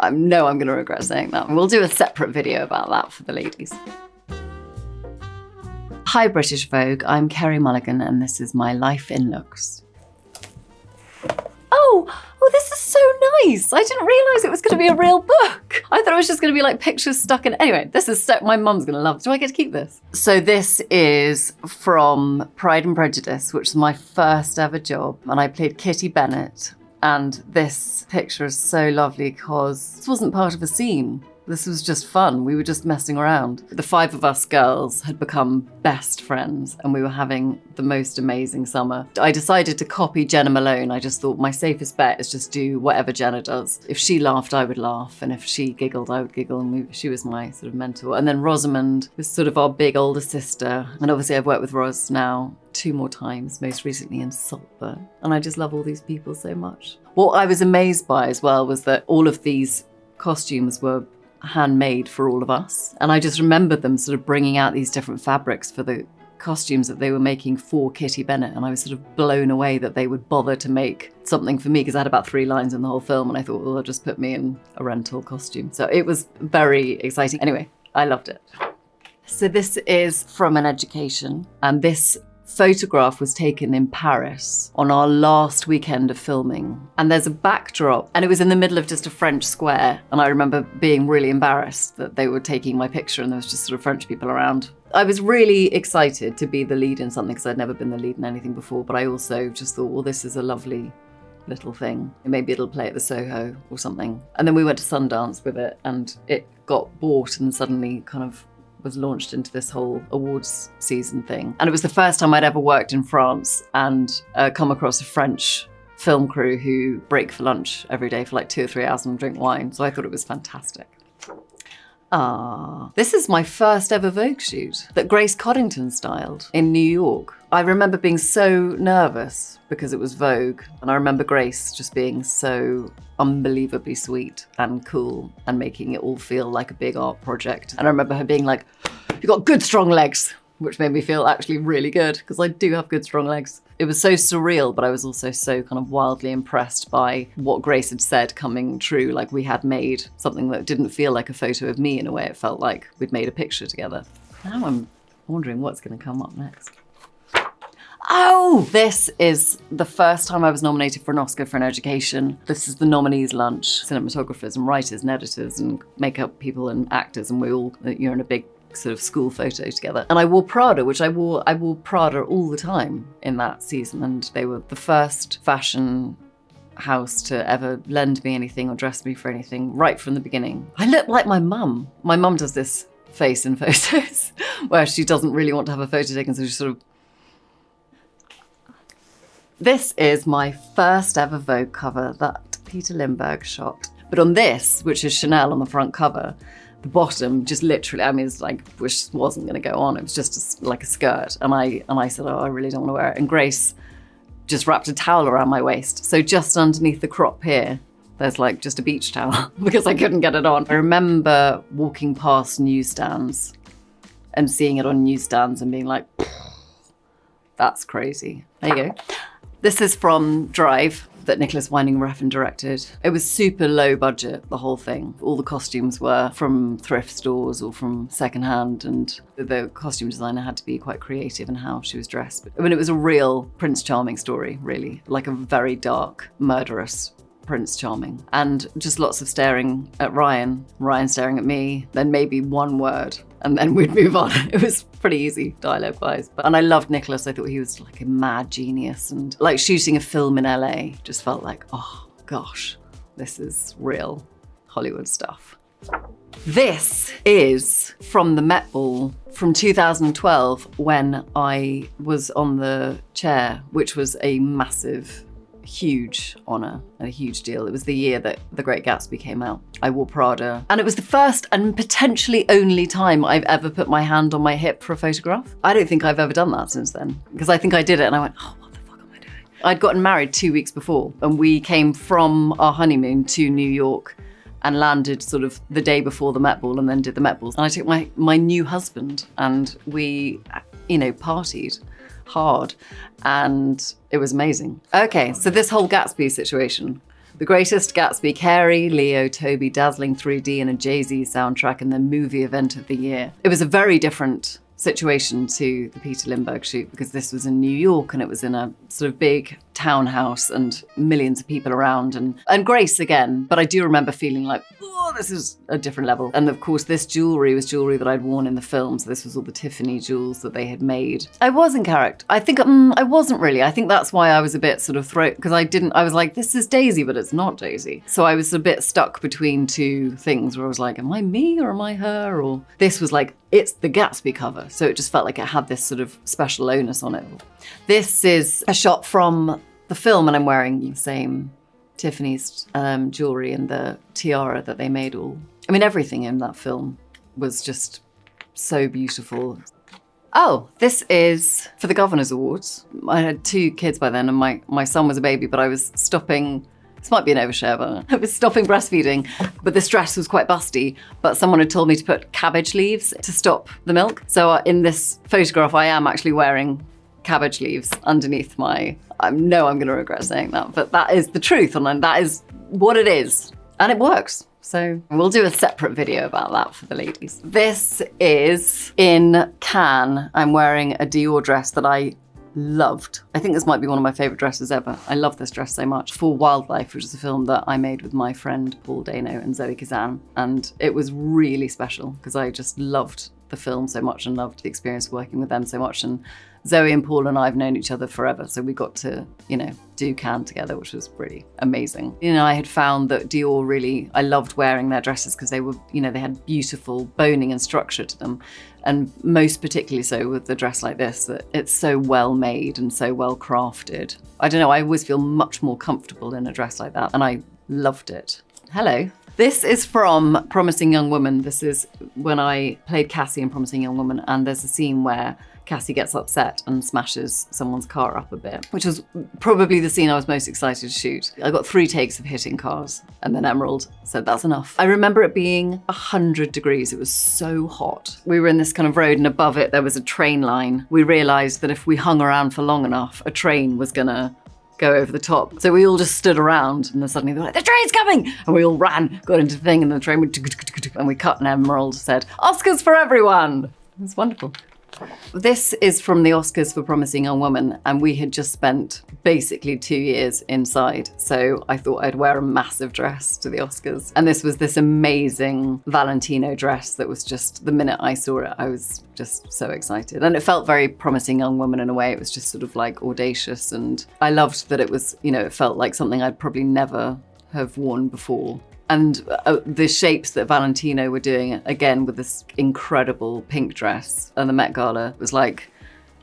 I know I'm going to regret saying that. We'll do a separate video about that for the ladies. Hi British Vogue, I'm Carey Mulligan and this is my life in looks. Oh, this is so nice. I didn't realise it was going to be a real book. I thought it was just going to be like pictures stuck in. Anyway, this is so, my mum's going to love it. Do I get to keep this? So this is from Pride and Prejudice, which was my first ever job. And I played Kitty Bennet. And this picture is so lovely because this wasn't part of a scene. This was just fun. We were just messing around. The 5 of us girls had become best friends and we were having the most amazing summer. I decided to copy Jenna Malone. I just thought my safest bet is just do whatever Jenna does. If she laughed, I would laugh. And if she giggled, I would giggle. And she was my sort of mentor. And then Rosamond was sort of our big older sister. And obviously I've worked with Ros now 2 more times, most recently in Saltburn. And I just love all these people so much. What I was amazed by as well was that all of these costumes were handmade for all of us. And I just remembered them sort of bringing out these different fabrics for the costumes that they were making for Kitty Bennet. And I was sort of blown away that they would bother to make something for me because I had about 3 lines in the whole film. And I thought, well, they'll just put me in a rental costume. So it was very exciting. Anyway, I loved it. So this is from an education. And this photograph was taken in Paris on our last weekend of filming. And there's a backdrop and it was in the middle of just a French square. And I remember being really embarrassed that they were taking my picture and there was just sort of French people around. I was really excited to be the lead in something because I'd never been the lead in anything before, but I also just thought, well, this is a lovely little thing. Maybe it'll play at the Soho or something. And then we went to Sundance with it and it got bought and suddenly kind of was launched into this whole awards season thing. And it was the first time I'd ever worked in France and come across a French film crew who break for lunch every day for like 2 or 3 hours and drink wine. So I thought it was fantastic. This is my first ever Vogue shoot that Grace Coddington styled in New York. I remember being so nervous because it was Vogue. And I remember Grace just being so unbelievably sweet and cool and making it all feel like a big art project. And I remember her being like, "You've got good, strong legs," which made me feel actually really good because I do have good, strong legs. It was so surreal, but I was also so kind of wildly impressed by what Grace had said coming true. Like we had made something that didn't feel like a photo of me in a way. It felt like we'd made a picture together. Now I'm wondering what's going to come up next. Oh, this is the first time I was nominated for an Oscar for an education. This is the nominees lunch. Cinematographers and writers and editors and makeup people and actors, and we all, you're in a big sort of school photo together. And I wore Prada, which I wore Prada all the time in that season. And they were the first fashion house to ever lend me anything or dress me for anything right from the beginning. I look like my mum. My mum does this face in photos where she doesn't really want to have a photo taken, so she sort of... This is my first ever Vogue cover that Peter Lindbergh shot. But on this, which is Chanel on the front cover, the bottom just literally, I mean, it's like, which wasn't going to go on. It was just like a skirt. And I said, oh, I really don't want to wear it. And Grace just wrapped a towel around my waist. So just underneath the crop here, there's like just a beach towel because I couldn't get it on. I remember walking past newsstands and seeing it on newsstands and being like, that's crazy. There you go. This is from Drive that Nicholas Winding Refn directed. It was super low budget, the whole thing. All the costumes were from thrift stores or from secondhand, and the costume designer had to be quite creative in how she was dressed. I mean, it was a real Prince Charming story, really, like a very dark, murderous Prince Charming. And just lots of staring at Ryan staring at me, then maybe one word, and then we'd move on. It was pretty easy dialogue-wise. And I loved Nicholas. I thought he was like a mad genius, and like shooting a film in LA just felt like, oh gosh, this is real Hollywood stuff. This is from the Met Ball from 2012 when I was on the chair, which was a massive, huge honor and a huge deal. It was the year that The Great Gatsby came out. I wore Prada. And it was the first and potentially only time I've ever put my hand on my hip for a photograph. I don't think I've ever done that since then, because I think I did it and I went, oh, what the fuck am I doing? I'd gotten married 2 weeks before and we came from our honeymoon to New York and landed sort of the day before the Met Ball and then did the Met Balls. And I took my new husband and we, partied hard and it was amazing. Okay, so this whole Gatsby situation, The Greatest Gatsby, Carey, Leo, Toby, dazzling 3D and a Jay-Z soundtrack and the movie event of the year. It was a very different situation to the Peter Lindbergh shoot because this was in New York and it was in a sort of big townhouse and millions of people around and Grace again. But I do remember feeling like, oh, this is a different level. And of course, this jewelry was jewelry that I'd worn in the film. So this was all the Tiffany jewels that they had made. I was in character. I think I wasn't really. I think that's why I was a bit sort of because I was like, this is Daisy, but it's not Daisy. So I was a bit stuck between two things where I was like, am I me or am I her? Or this was like, it's the Gatsby cover. So it just felt like it had this sort of special onus on it. This is a shot from the film and I'm wearing the same Tiffany's jewelry and the tiara that they made all. I mean, everything in that film was just so beautiful. Oh, this is for the Governor's Awards. I had 2 kids by then and my son was a baby, but I was stopping, this might be an overshare, but I was stopping breastfeeding, but this dress was quite busty, but someone had told me to put cabbage leaves to stop the milk. So in this photograph, I am actually wearing cabbage leaves underneath my, I know I'm gonna regret saying that, but that is the truth and that is what it is. And it works. So we'll do a separate video about that for the ladies. This is in Cannes. I'm wearing a Dior dress that I loved. I think this might be one of my favorite dresses ever. I love this dress so much. For Wildlife, which is a film that I made with my friend Paul Dano and Zoe Kazan. And it was really special because I just loved the film so much and loved the experience of working with them so much. And Zoe and Paul and I have known each other forever. So we got to, do Cannes together, which was really amazing. I had found that Dior really, I loved wearing their dresses because they were, they had beautiful boning and structure to them. And most particularly so with a dress like this, that it's so well made and so well crafted. I don't know, I always feel much more comfortable in a dress like that. And I loved it. Hello. This is from Promising Young Woman. This is when I played Cassie in Promising Young Woman, and there's a scene where Cassie gets upset and smashes someone's car up a bit, which was probably the scene I was most excited to shoot. I got 3 takes of hitting cars, and then Emerald said, that's enough. I remember it being 100 degrees. It was so hot. We were in this kind of road, and above it, there was a train line. We realized that if we hung around for long enough, a train was gonna go over the top. So we all just stood around and then suddenly they were like, the train's coming! And we all ran, got into the thing and the train went and we cut and Emerald said, Oscars for everyone! It was wonderful. This is from the Oscars for Promising Young Woman and we had just spent basically 2 years inside. So I thought I'd wear a massive dress to the Oscars. And this was this amazing Valentino dress that was just, the minute I saw it, I was just so excited. And it felt very Promising Young Woman in a way. It was just sort of like audacious and I loved that it was, it felt like something I'd probably never have worn before. And the shapes that Valentino were doing, again, with this incredible pink dress and the Met Gala, was like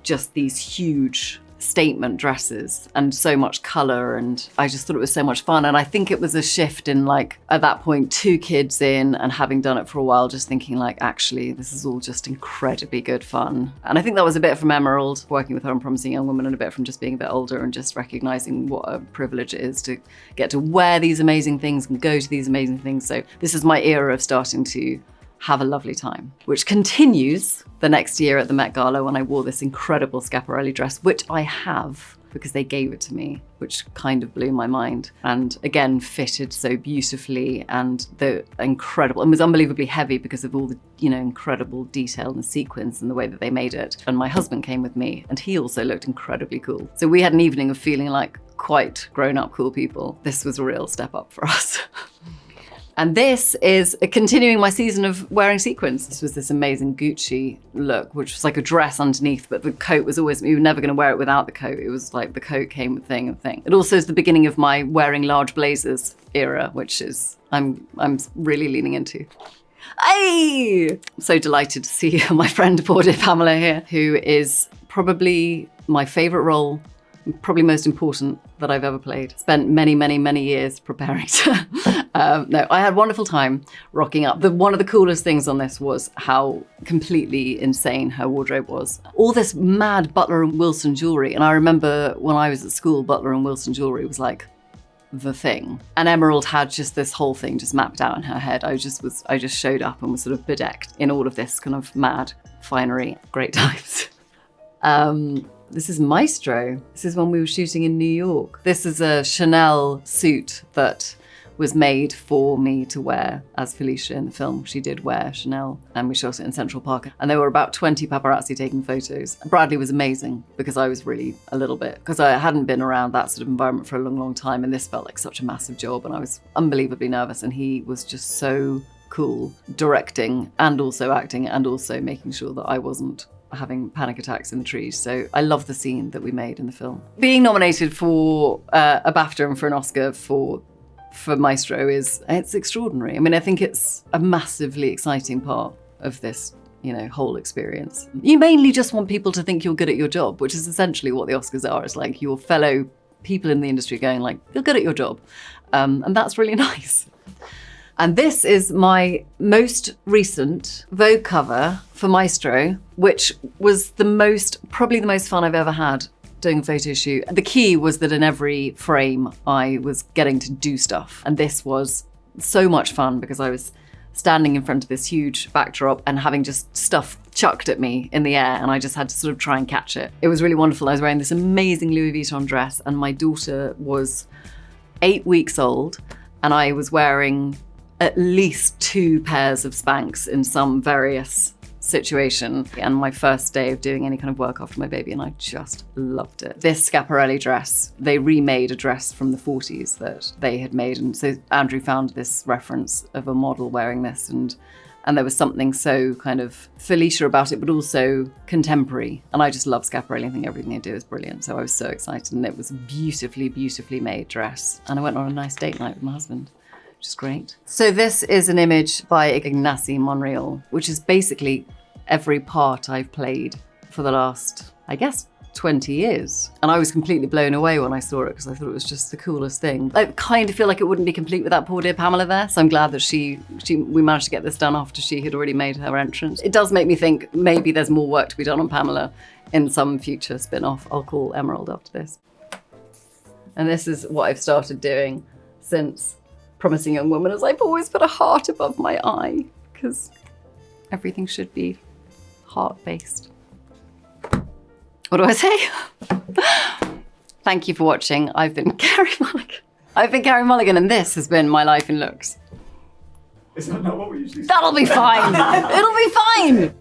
just these huge statement dresses and so much color. And I just thought it was so much fun. And I think it was a shift in like, at that point, 2 kids in and having done it for a while, just thinking like, actually, this is all just incredibly good fun. And I think that was a bit from Emerald, working with her on Promising Young Woman, and a bit from just being a bit older and just recognizing what a privilege it is to get to wear these amazing things and go to these amazing things. So this is my era of starting to have a lovely time, which continues the next year at the Met Gala when I wore this incredible Schiaparelli dress, which I have because they gave it to me, which kind of blew my mind. And again, fitted so beautifully and the incredible, and was unbelievably heavy because of all the, incredible detail and sequins and the way that they made it. And my husband came with me and he also looked incredibly cool. So we had an evening of feeling like quite grown-up cool people. This was a real step up for us. And this is continuing my season of wearing sequins. This was this amazing Gucci look, which was like a dress underneath, but the coat was always, you were never gonna wear it without the coat. It was like the coat came with thing. It also is the beginning of my wearing large blazers era, which is, I'm really leaning into. Hey! I'm so delighted to see my friend Portia Pamela here, who is probably my favorite role, probably most important that I've ever played. Spent many, many, many years preparing to. No, I had a wonderful time rocking up. One of the coolest things on this was how completely insane her wardrobe was. All this mad Butler and Wilson jewelry. And I remember when I was at school, Butler and Wilson jewelry was like the thing. And Emerald had just this whole thing just mapped out in her head. I just showed up and was sort of bedecked in all of this kind of mad finery. Great times. This is Maestro. This is when we were shooting in New York. This is a Chanel suit that was made for me to wear as Felicia in the film. She did wear Chanel, and we shot it in Central Park. And there were about 20 paparazzi taking photos. Bradley was amazing because I was really a little bit, because I hadn't been around that sort of environment for a long, long time. And this felt like such a massive job. And I was unbelievably nervous. And he was just so cool, directing and also acting and also making sure that I wasn't having panic attacks in the trees. So I love the scene that we made in the film. Being nominated for a BAFTA and for an Oscar for Maestro it's extraordinary. I mean, I think it's a massively exciting part of this, whole experience. You mainly just want people to think you're good at your job, which is essentially what the Oscars are. It's like your fellow people in the industry going like, you're good at your job. And that's really nice. And this is my most recent Vogue cover for Maestro, which was probably the most fun I've ever had doing a photo shoot. The key was that in every frame I was getting to do stuff. And this was so much fun because I was standing in front of this huge backdrop and having just stuff chucked at me in the air, and I just had to sort of try and catch it. It was really wonderful. I was wearing this amazing Louis Vuitton dress, and my daughter was 8 weeks old, and I was wearing at least 2 pairs of Spanx in some various situation, and my first day of doing any kind of work after my baby, and I just loved it. This Schiaparelli dress, they remade a dress from the 40s that they had made, and so Andrew found this reference of a model wearing this, and there was something so kind of Felicia about it, but also contemporary, and I just love Schiaparelli. I think everything they do is brilliant, so I was so excited, and it was a beautifully, beautifully made dress, and I went on a nice date night with my husband, which is great. So this is an image by Ignasi Monreal, which is basically every part I've played for the last, I guess, 20 years. And I was completely blown away when I saw it because I thought it was just the coolest thing. I kind of feel like it wouldn't be complete without poor dear Pamela there. So I'm glad that we managed to get this done after she had already made her entrance. It does make me think maybe there's more work to be done on Pamela in some future spin-off. I'll call Emerald after this. And this is what I've started doing since Promising Young Woman, as I've always put a heart above my eye because everything should be heart-based. What do I say? Thank you for watching. I've been Carey Mulligan, and this has been My Life in Looks. Is that not what we usually say? That'll be fine. It'll be fine.